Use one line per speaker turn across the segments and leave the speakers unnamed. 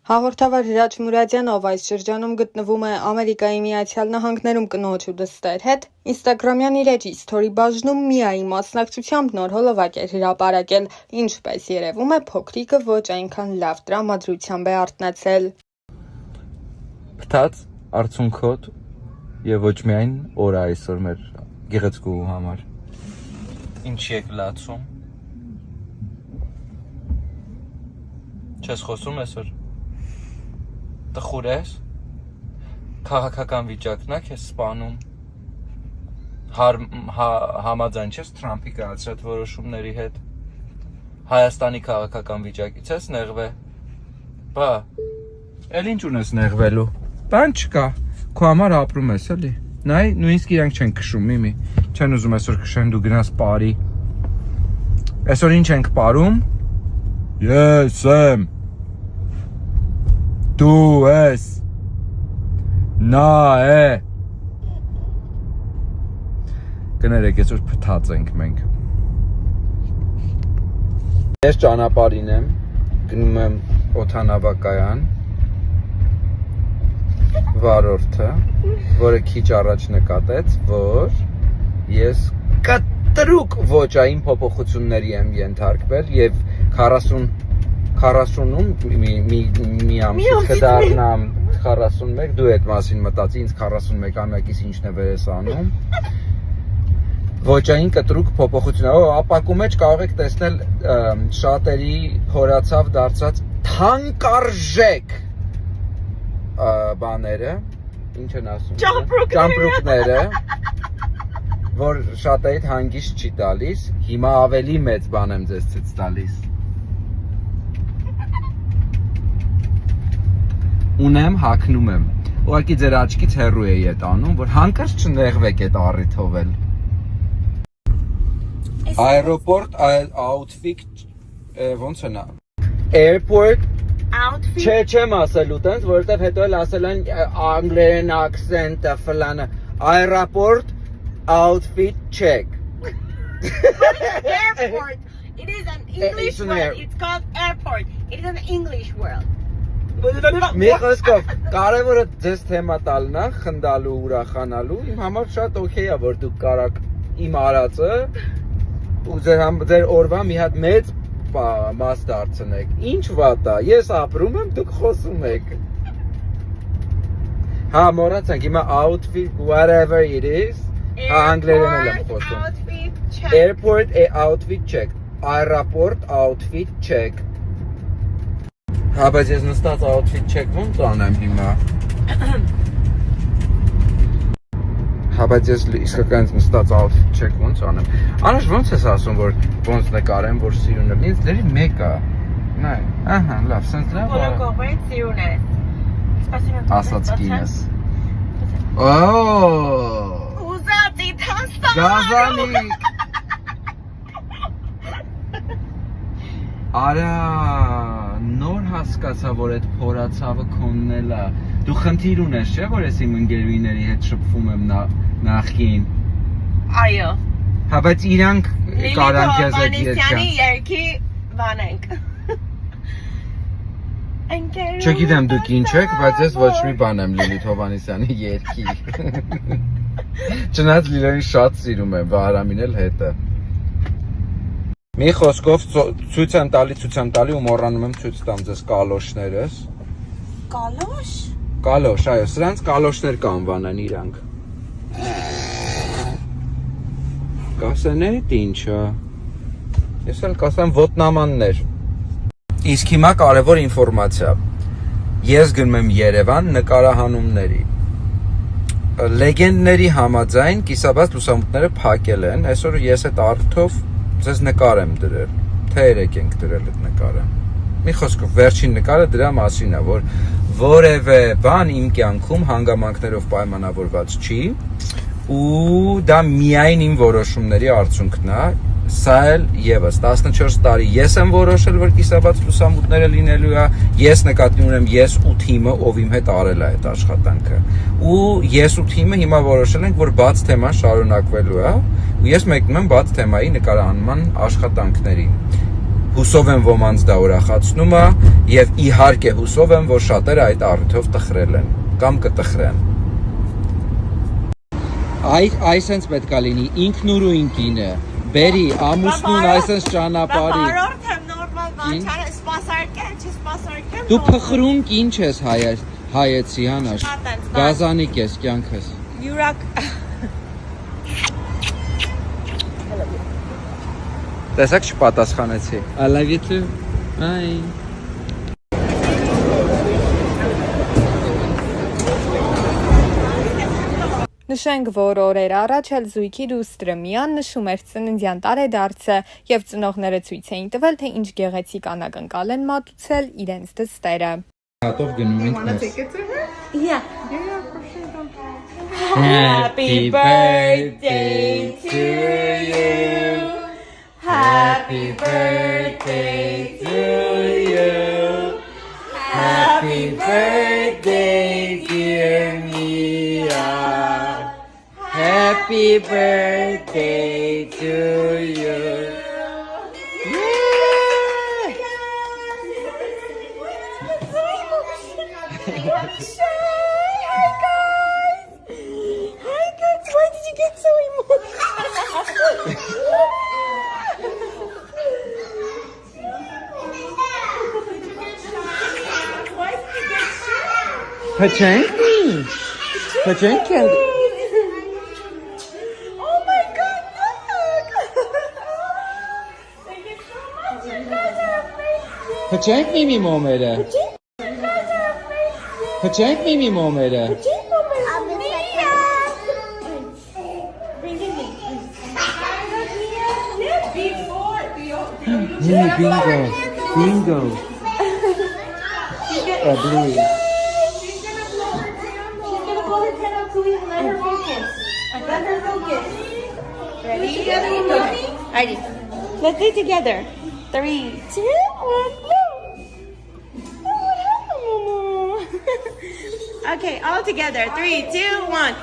Հաղորդավար Հրաչ Մուրադյանը, ով այս շրջանում գտնվում է Ամերիկայի Միացյալ Նահանգներում կնոջ ու դստեր հետ, ինստագրամյան իր էջի սթորի բաժնում միայի մասնակցությամբ նոր հոլովակ էր հրապարակել, ինչպես երևում է, փոքրիկը ոչ այնքան լավ տրամադրությամբ է արթնացել։
Փտած արցունքոտ եւ ոչ միայն օր այսօր մեր գեղեցկու համար։ Ինչի եք լացում։ Չես խոսում այսօր։ Տխուր ես, քաղաքական վիճակն է քեզ սպանում, համաձայն չես Թրամփի կայացրած որոշումների հետ, Հայաստանի քաղաքական վիճակից ես նեղվե, բա, էլ ինչ ունես նեղվելու, բան չկա, քո համար ապրում ես էլի, նայ, նույնիսկ իրանք չեն քշում, միմի, չեն ուզում այսօր քշեն, դու գնաս պարի, այսօր ինչ ենք պարում, ես եմ, դու ես, նա է, կներեք, այսօր փտած ենք մենք, ես ճանապարհին եմ, գնում եմ օդանավակայան, վարորդը, որը քիչ առաջ նկատեց, որ ես կտրուկ ոճային փոփոխությունների եմ ենթարկվել եւ 40-ում մի ամսից կդառնամ 41, դու այդ մասին մտածի, ինձ 41-ամյակից ինչն է վերես անում, ոճային կտրուկ փոփոխություն, ապակու մեջ կարող եք տեսնել շատերի փորացավ դարձած թանկարժեք բաները, ինչ են ասում, ճամպրուկները, որ շատերիդ հանգիստ չի տալիս, հիմա ավելի մեծ բան եմ ձեզ ցույց տալիս։ Ունեմ, հագնում եմ, ուղղակի ձեր աչքից հեռու էի այդ անում, որ հանկարծ չնեղվեք այդ առիթով էլ։ Aeroport outfit, ոնց է նա։ Airport outfit։ Չեմ ասելու տենց, որովհետև հետո էլ ասել են անգլերեն accent-ը ֆլանը։ Airport outfit check։
Airport. It is an English word. It's called airport. It is an English word.
Մի խոսքով, կարևորը ձեզ թեմա տալն է, խնդալու, ուրախանալու, իմ համար շատ օքեյ է, որ դուք կարաք իմ արածը ու ձեր օրվա մի հատ մեծ մաս դարձնեք, ինչ վատ է, ես ապրում եմ, դուք խոսում եք։ Հա, մոռացանք, հիմա outfit, whatever it is, անգլերեն էլ եմ խոսում։ Airport outfit check, aeroport outfit check։ Հա, բայց ես նստած outfit check ոնց անեմ հիմա։ Հա, բայց ես իսկական նստած outfit check ոնց անեմ։ Անուշ ոնց ես ասում, որ ոնց նկարեմ, որ սիրուն է։ Ինձ դերի մեկ է։ Նայ, ահա, լավ, սենց լավ։
Բոլոր կողմերից սիրուն է։
Ասած կինս։ Օ՜։
Ուզածի թանստան։
Գազանիկ։ Արա, նոր հասկացա, որ այդ փորացավը քոննել է։ Դու խնդիր ունես, չէ՞, որ ես իմ ընկերուհիների հետ շփվում եմ նախքին։
Այո։
Հա, բայց իրանք կարան քեզ այդ
Հովհաննիսյանի երգի բանենք։
Չգիտեմ դուք ինչ եք, բայց ես ոչ մի բան եմ Լիլիթ Հովհաննիսյանի երգի։ Չնայած Լիլային շատ սիրում եմ, Վահրամին էլ հետը։ Մի խոսքով ցույց եմ տալի ու մոռանում եմ ցույց տամ ձեզ կալոշներս։
Կալոշ։
Կալոշ, այո, սրանց կալոշներ կանվանեն իրանք։ Կասեն էդ ինչա։ Ես էլ կասեմ ոտնամաններ։ Իսկ հիմա կարևոր ինֆորմացիա։ Ես գնում եմ Երևան նկարահանումների։ Լեգենդների համաձայն կիսաբաց լուսամուտները փակել են, այսօր ես այդ առիթով ձեզ նկար եմ դրել, թե 3 ենք դրել այդ նկարը։ Մի խոսքով, վերջին նկարը դրա մասին է, որ որևէ բան իմ կյանքում հանգամանքներով պայմանավորված չի ու դա միայն իմ որոշումների արդյունքն է, սա էլ եւս 14 տարի ես եմ որոշել, որ կիսաբաց լուսամուտները լինելու է, ես նկատի ունեմ ես ու թիմը, ով իմ հետ արել է այդ աշխատանքը։ Ու ես ու թիմը հիմա որոշել ենք, որ բաց թեման շարունակվելու է, ու ես մեկնում եմ բաց թեմայի նկարահանման աշխատանքներին։ Հուսով եմ ոմանց դա ուրախացնում է եւ իհարկե հուսով եմ, որ շատերը այդ առիթով տխրել են կամ կտխրեն։ Այսենց պետքա լինի ինքնուրույն կինը, բերի ամուսնուն այսենց ճանապարհի։
Բարորդ եմ նորմալ բանջարը սպասարկել, չսպասարկել։
Դու փխրուն կին չես հայեցի հանաշ։ Գազանիկ ես կյանքս։
Յուրակ
Տեսակ չպատասխանեցի։ I love you too. Bye.
Նշենք, որ օրեր առաջ էլ զույգի դուստրը Միան նշում էր ծննդյան տարեդարձը եւ ծնողները ցույց էին տվել, թե ինչ գեղեցիկ անակնկալ են մատուցել իրենց դստերը։
Հատով գնում ենք մեզ։
Yeah.
Happy birthday to you. Happy birthday to you. Happy birthday, dear Mia. Happy birthday to you.
Why did you get so emotional?
Pachanki. Pachanki.
Oh my God, look! Thank you so much. You guys are amazing.
Pachank Mimi momere.
You guys are amazing.
Pachank Mimi momere. Bingo. Bingo. Bluey.
She's gonna blow her pen out, please. Let her focus. Let her focus. Ready? Ready. Let's do it together. 3, 2, 1, blow. Oh, what happened, Momo? Okay, all together. 3, 2, 1.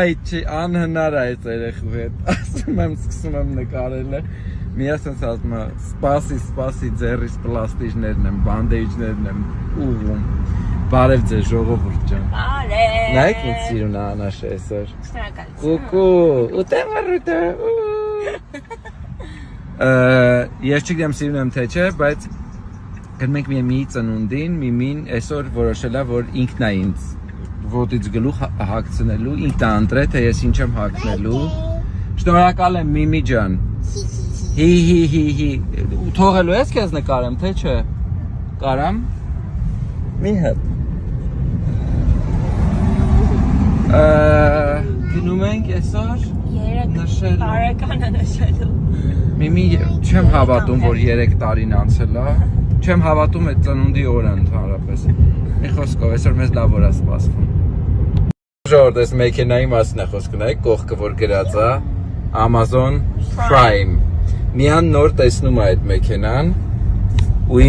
Ay, անհնար է այս երեխու հետ, ասում եմ, սկսում եմ նկարելը, մի ասենց ասում է, սպասի, ձեռիս պլաստիջներն եմ, բանդեիջներն եմ ուղում, բարև ձեզ ժողովուրդ ջան, նայք ինձ սիրուն անաշ այսօր, կուկու, ուտեմ առուտը, ես չգիտեմ սիրուն եմ թե չէ, բայց գնմենք մի ծնունդին, միմին այսօր որոշել է, որ ինքն է ինձ ոտից գլուխ հագցնելու, ինքն է ընտրել, թե ես ինչ եմ հագնելու։ Շնորհակալ եմ Միմի ջան։ Հի։ Թողելու ես քեզ նկարեմ, թե չէ։ Կարամ։ Մի հատ։ Գնում ենք այսօր նշել։
Տարեկանը նշելու։
Միմի չեմ հավատում, որ 3 տարին անցել է։ Չեմ հավատում այդ ծնունդի օրը ընդհանրապես։ Մի խոսքով, այսօր մեզ լավ օր է սպասվում։ Ժողովուրդ, այս մեքենայի մասին է խոսքը, նայեք կողքը որ գրած է Amazon Prime։ Միան նոր տեսնում է այդ մեքենան ու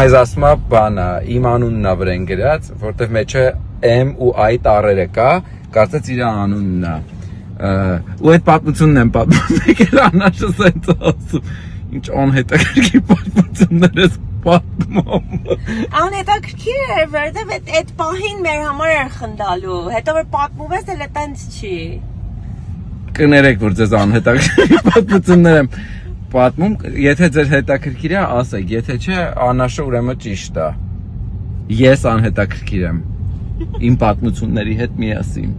մեզ ասում է բանը, իմ անունն է վրան գրած, որտեղ մեջը M ու I տառերը կա, կարծես իր անունն է։ Ու այդ պատմությունն եմ պատմում, եկել անաշը սենց ասում, ինչ անհետաքրքիր պատմություններ ես պատմում։
Անհետաքրքիր էր, որտեվ այդ պահին մեր համար էր խնդալու, հետո որ պատմում ես, էլ այտենց չի։
Կներեք, որ ձեզ անհետաքրքիր պատմություններ եմ պատմում, եթե ձեր հետաքրքիր է, ասեք, եթե չէ, անաշը ուրեմն ճիշտ է։ Ես անհետաքրքիր եմ իմ պատմությունների հետ միասին։